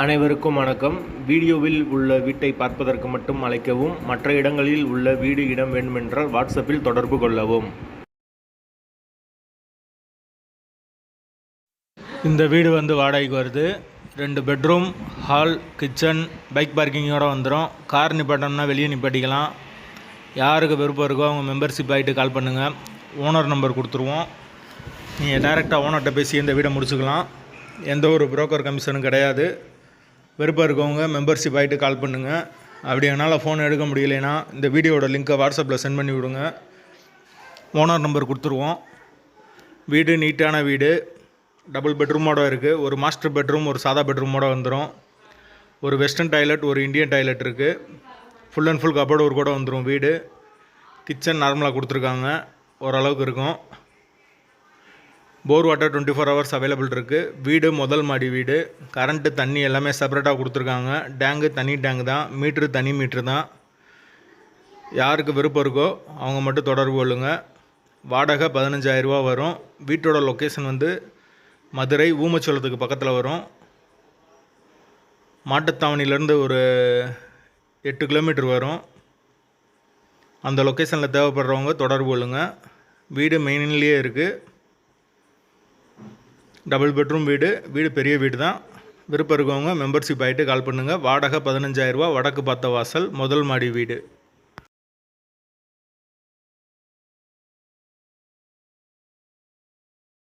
அனைவருக்கும் வணக்கம். வீடியோவில் உள்ள வீட்டை பார்ப்பதற்கு மட்டும் அழைக்கவும். மற்ற இடங்களில் உள்ள வீடு இடம் வேண்டுமென்றால் வாட்ஸ்அப்பில் தொடர்பு கொள்ளவும். இந்த வீடு வாடகைக்கு வருது. 2 பெட்ரூம், ஹால், கிச்சன், பைக் பார்க்கிங்கோடு வந்துடும். கார் நிப்பாட்டணும்னா வெளியே நிப்பாட்டிக்கலாம். யாருக்கு விருப்பம் இருக்கோ அவங்க மெம்பர்ஷிப் ஆகிட்டு கால் பண்ணுங்கள். ஓனர் நம்பர் கொடுத்துருவோம். நீங்கள் டைரெக்டாக ஓனர்கிட்ட பேசி இந்த வீடை முடிச்சுக்கலாம். எந்த ஒரு புரோக்கர் கமிஷனும் கிடையாது. விருப்பம் இருக்கவங்க மெம்பர்ஷிப் ஆகிட்டு கால் பண்ணுங்கள். அப்படி என்னால் ஃபோன் எடுக்க முடியலைன்னா இந்த வீடியோட லிங்க்கை வாட்ஸ்அப்பில் சென்ட் பண்ணி விடுங்க. ஓனர் நம்பர் கொடுத்துருவோம். வீடு நீட்டான வீடு, டபுள் பெட்ரூமோடு இருக்குது. ஒரு மாஸ்டர் பெட்ரூம், ஒரு சாதா பெட்ரூமோடு வந்துடும். ஒரு வெஸ்டர்ன் டாய்லெட், ஒரு இந்தியன் டாய்லெட் இருக்குது. ஃபுல் அண்ட் ஃபுல் கபோர்டு ஒரு கூட வந்துடும். வீடு கிச்சன் நார்மலாக கொடுத்துருக்காங்க, ஓரளவுக்கு இருக்கும். போர் வாட்டர் 24 ஹவர்ஸ் அவைலபிள் இருக்குது. வீடு முதல் மாடி வீடு. கரண்ட்டு, தண்ணி எல்லாமே செப்பரேட்டாக கொடுத்துருக்காங்க. டேங்கு தனி டேங்கு தான், மீட்ரு தனி மீட்ரு தான். யாருக்கு விருப்பம் இருக்கோ அவங்க மட்டும் தொடர்பு கொள்ளுங்கள். வாடகை 15,000 ரூபா வரும். வீட்டோட லொக்கேஷன் மதுரை ஊமச்சோளத்துக்கு பக்கத்தில் வரும். மாட்டுத்தாவணிலேருந்து ஒரு 8 கிலோமீட்டர் வரும். அந்த லொக்கேஷனில் தேவைப்படுறவங்க தொடர்பு கொள்ளுங்கள். வீடு மெயின்லேயே இருக்குது. டபுள் பெட்ரூம் வீடு. வீடு பெரிய வீடு தான். விருப்பம் இருக்கவங்க மெம்பர்ஷிப் ஆகிட்டு கால் பண்ணுங்கள். வாடகை 15,000 ரூபா. வடக்கு பார்த்த வாசல், முதல் மாடி வீடு.